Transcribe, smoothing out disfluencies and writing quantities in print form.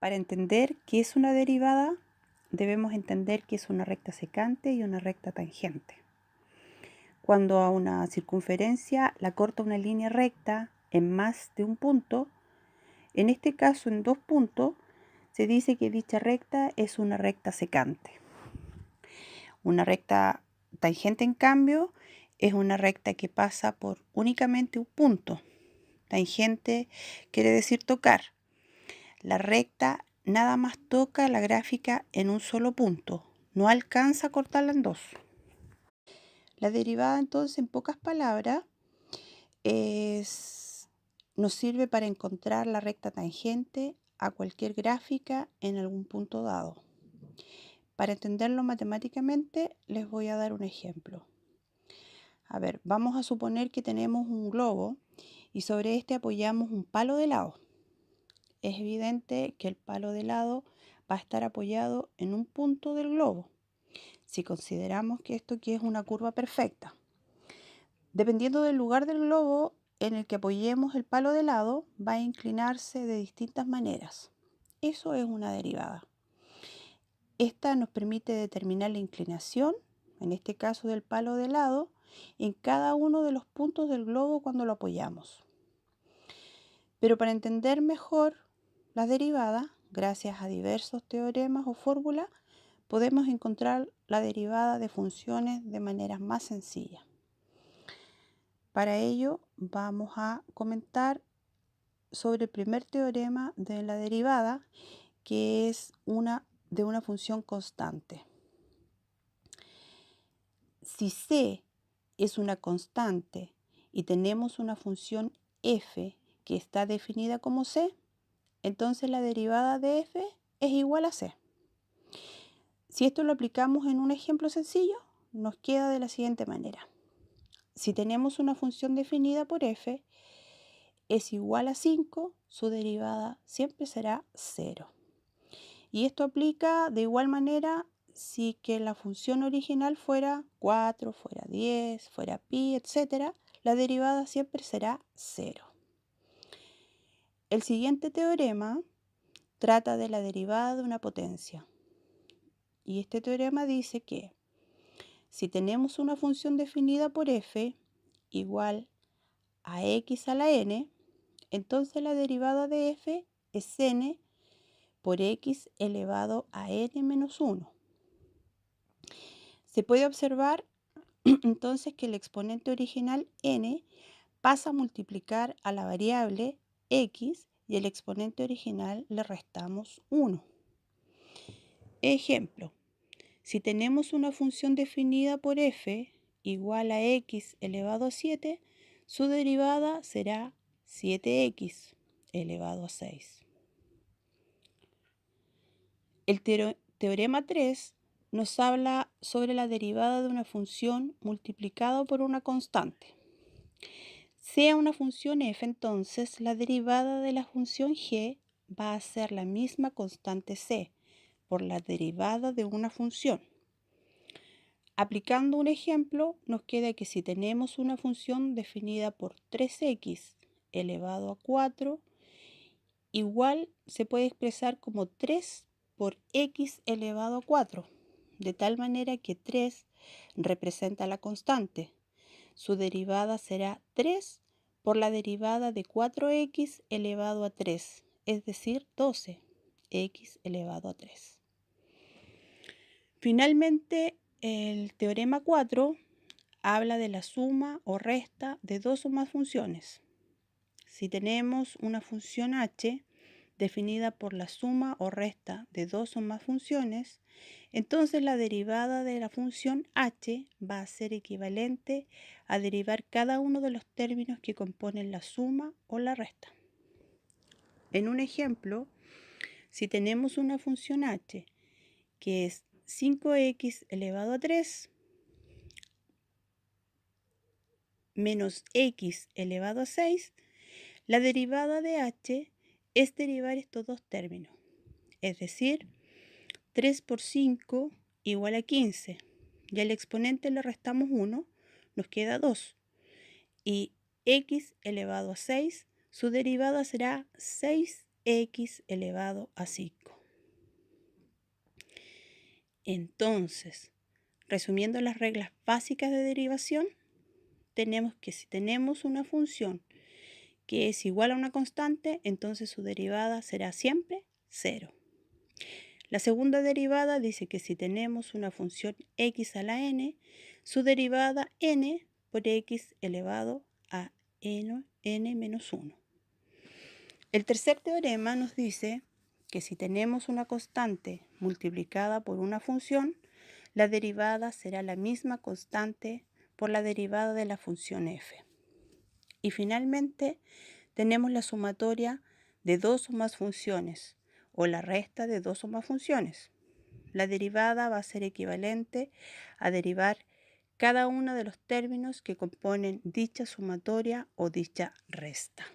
Para entender qué es una derivada, debemos entender que es una recta secante y una recta tangente. Cuando a una circunferencia la corta una línea recta en más de un punto, en este caso en 2 puntos, se dice que dicha recta es una recta secante. Una recta tangente, en cambio, es una recta que pasa por únicamente un punto. Tangente quiere decir tocar. La recta nada más toca la gráfica en un solo punto, no alcanza a cortarla en dos. La derivada, entonces, en pocas palabras, nos sirve para encontrar la recta tangente a cualquier gráfica en algún punto dado. Para entenderlo matemáticamente, les voy a dar un ejemplo. A ver, vamos a suponer que tenemos un globo y sobre este apoyamos un palo de helado. Es evidente que el palo de helado va a estar apoyado en un punto del globo, si consideramos que esto aquí es una curva perfecta. Dependiendo del lugar del globo en el que apoyemos el palo de helado, va a inclinarse de distintas maneras. Eso es una derivada. Esta nos permite determinar la inclinación, en este caso del palo de helado, en cada uno de los puntos del globo cuando lo apoyamos. Pero para entender mejor las derivadas, gracias a diversos teoremas o fórmulas, podemos encontrar la derivada de funciones de manera más sencilla. Para ello vamos a comentar sobre el primer teorema de la derivada, que es de una función constante. Si c es una constante y tenemos una función f que está definida como c, entonces la derivada de f es igual a c. Si esto lo aplicamos en un ejemplo sencillo, nos queda de la siguiente manera. Si tenemos una función definida por f es igual a 5, su derivada siempre será 0. Y esto aplica de igual manera si que la función original fuera 4, fuera 10, fuera pi, etc. La derivada siempre será 0. El siguiente teorema trata de la derivada de una potencia. Y este teorema dice que si tenemos una función definida por f igual a x a la n, entonces la derivada de f es n por x elevado a n menos 1. Se puede observar entonces que el exponente original n pasa a multiplicar a la variable x y el exponente original le restamos 1. Ejemplo, si tenemos una función definida por f igual a x elevado a 7, su derivada será 7x elevado a 6. El teorema 3 nos habla sobre la derivada de una función multiplicada por una constante. Sea una función f, entonces la derivada de la función g va a ser la misma constante c por la derivada de una función. Aplicando un ejemplo, nos queda que si tenemos una función definida por 3x elevado a 4, igual se puede expresar como 3 por x elevado a 4, de tal manera que 3 representa la constante. Su derivada será 3 por la derivada de 4x elevado a 3, es decir, 12x elevado a 3. Finalmente, el teorema 4 habla de la suma o resta de dos o más funciones. Si tenemos una función h definida por la suma o resta de dos o más funciones, entonces la derivada de la función h va a ser equivalente a derivar cada uno de los términos que componen la suma o la resta. En un ejemplo, si tenemos una función h que es 5x elevado a 3 menos x elevado a 6, la derivada de h es derivar estos dos términos, es decir, 3 por 5 igual a 15, y al exponente le restamos 1, nos queda 2, y x elevado a 6, su derivada será 6 x elevado a 5. Entonces, resumiendo las reglas básicas de derivación, tenemos que si tenemos una función que es igual a una constante, entonces su derivada será siempre 0. La segunda derivada dice que si tenemos una función x a la n, su derivada n por x elevado a n menos 1. El tercer teorema nos dice que si tenemos una constante multiplicada por una función, la derivada será la misma constante por la derivada de la función f. Y finalmente tenemos la sumatoria de dos o más funciones o la resta de dos o más funciones. La derivada va a ser equivalente a derivar cada uno de los términos que componen dicha sumatoria o dicha resta.